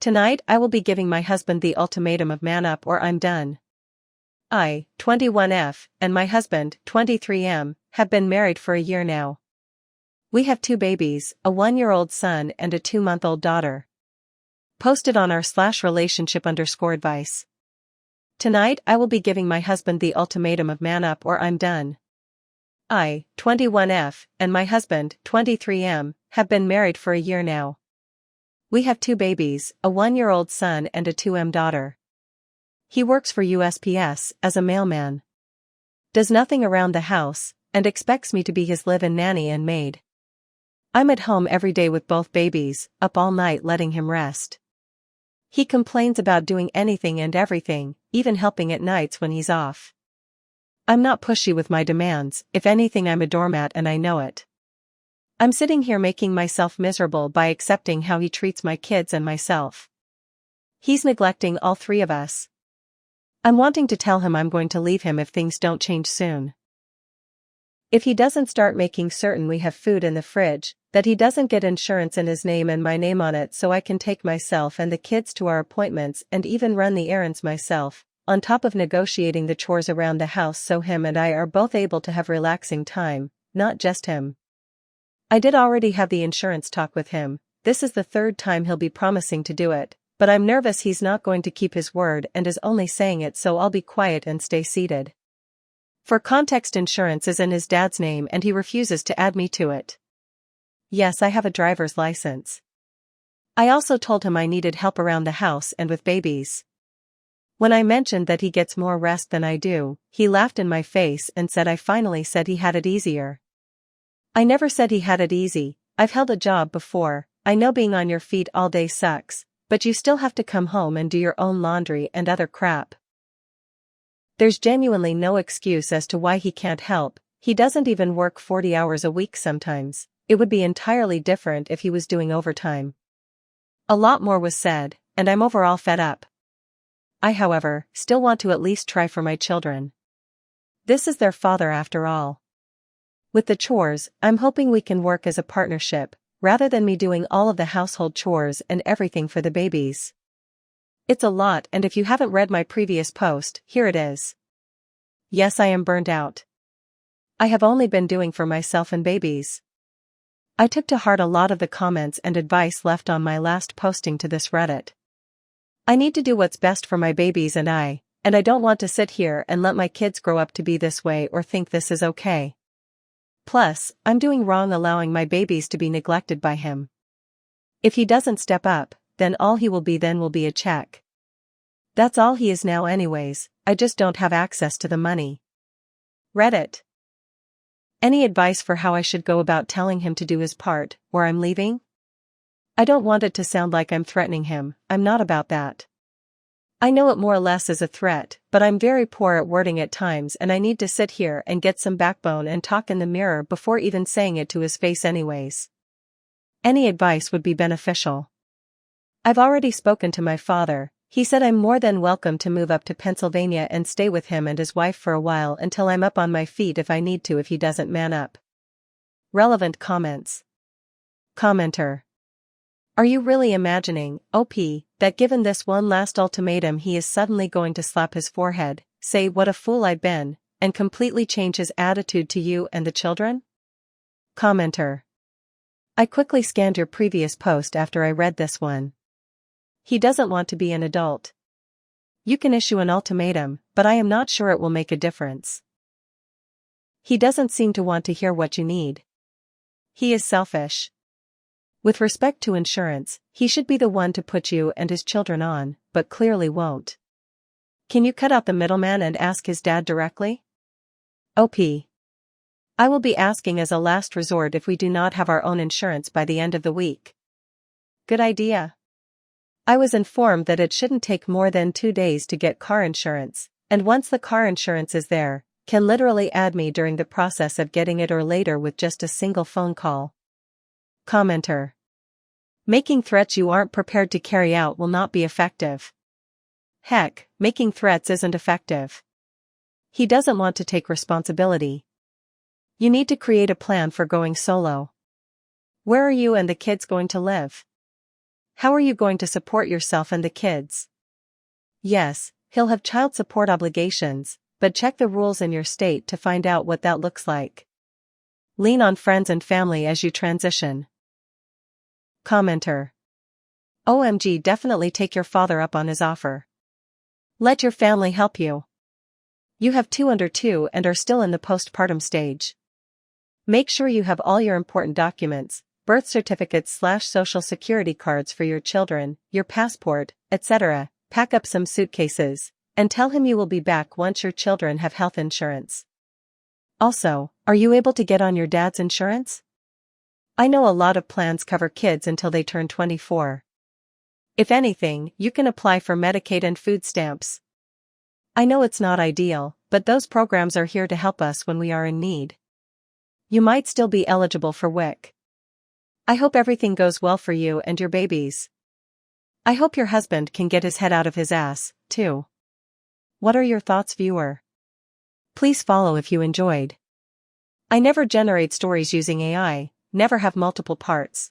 Tonight I will be giving my husband the ultimatum of man up or I'm done. I, 21F, and my husband, 23M, have been married for a year now. We have 2 babies, a 1-year-old son and a 2-month-old daughter. Posted on r/relationship_advice. Tonight I will be giving my husband the ultimatum of man up or I'm done. I, 21F, and my husband, 23M, have been married for a year now. We have 2 babies, a 1-year-old son and a 2M daughter. He works for USPS as a mailman. Does nothing around the house, and expects me to be his live-in nanny and maid. I'm at home every day with both babies, up all night letting him rest. He complains about doing anything and everything, even helping at nights when he's off. I'm not pushy with my demands, if anything I'm a doormat and I know it. I'm sitting here making myself miserable by accepting how he treats my kids and myself. He's neglecting all 3 of us. I'm wanting to tell him I'm going to leave him if things don't change soon. If he doesn't start making certain we have food in the fridge, that he doesn't get insurance in his name and my name on it so I can take myself and the kids to our appointments and even run the errands myself, on top of negotiating the chores around the house so him and I are both able to have relaxing time, not just him. I did already have the insurance talk with him. This is the 3rd time he'll be promising to do it, but I'm nervous he's not going to keep his word and is only saying it so I'll be quiet and stay seated. For context, insurance is in his dad's name and he refuses to add me to it. Yes, I have a driver's license. I also told him I needed help around the house and with babies. When I mentioned that he gets more rest than I do, he laughed in my face and said I finally said he had it easier. I never said he had it easy. I've held a job before. I know being on your feet all day sucks, but you still have to come home and do your own laundry and other crap. There's genuinely no excuse as to why he can't help. He doesn't even work 40 hours a week sometimes. It would be entirely different if he was doing overtime. A lot more was said, and I'm overall fed up. I, however, still want to at least try for my children. This is their father after all. With the chores, I'm hoping we can work as a partnership, rather than me doing all of the household chores and everything for the babies. It's a lot, and if you haven't read my previous post, here it is. Yes, I am burned out. I have only been doing for myself and babies. I took to heart a lot of the comments and advice left on my last posting to this Reddit. I need to do what's best for my babies and I don't want to sit here and let my kids grow up to be this way or think this is okay. Plus, I'm doing wrong allowing my babies to be neglected by him. If he doesn't step up, then all he will be then will be a check. That's all he is now anyways, I just don't have access to the money. Reddit. Any advice for how I should go about telling him to do his part, or I'm leaving? I don't want it to sound like I'm threatening him, I'm not about that. I know it more or less is a threat, but I'm very poor at wording at times and I need to sit here and get some backbone and talk in the mirror before even saying it to his face anyways. Any advice would be beneficial. I've already spoken to my father. He said I'm more than welcome to move up to Pennsylvania and stay with him and his wife for a while until I'm up on my feet if I need to if he doesn't man up. Relevant comments. Commenter. Are you really imagining, OP, that given this one last ultimatum he is suddenly going to slap his forehead, say what a fool I've been, and completely change his attitude to you and the children? Commenter. I quickly scanned your previous post after I read this one. He doesn't want to be an adult. You can issue an ultimatum, but I am not sure it will make a difference. He doesn't seem to want to hear what you need. He is selfish. With respect to insurance, he should be the one to put you and his children on, but clearly won't. Can you cut out the middleman and ask his dad directly? OP. I will be asking as a last resort if we do not have our own insurance by the end of the week. Good idea. I was informed that it shouldn't take more than 2 days to get car insurance, and once the car insurance is there, can literally add me during the process of getting it or later with just a single phone call. Commenter. Making threats you aren't prepared to carry out will not be effective. Heck, making threats isn't effective. He doesn't want to take responsibility. You need to create a plan for going solo. Where are you and the kids going to live? How are you going to support yourself and the kids? Yes, he'll have child support obligations, but check the rules in your state to find out what that looks like. Lean on friends and family as you transition. Commenter. OMG, definitely take your father up on his offer. Let your family help you. You have 2 under 2 and are still in the postpartum stage. Make sure you have all your important documents, birth certificates/social security cards for your children, your passport, etc. Pack up some suitcases, and tell him you will be back once your children have health insurance. Also, are you able to get on your dad's insurance? I know a lot of plans cover kids until they turn 24. If anything, you can apply for Medicaid and food stamps. I know it's not ideal, but those programs are here to help us when we are in need. You might still be eligible for WIC. I hope everything goes well for you and your babies. I hope your husband can get his head out of his ass, too. What are your thoughts, viewer? Please follow if you enjoyed. I never generate stories using AI, never have multiple parts.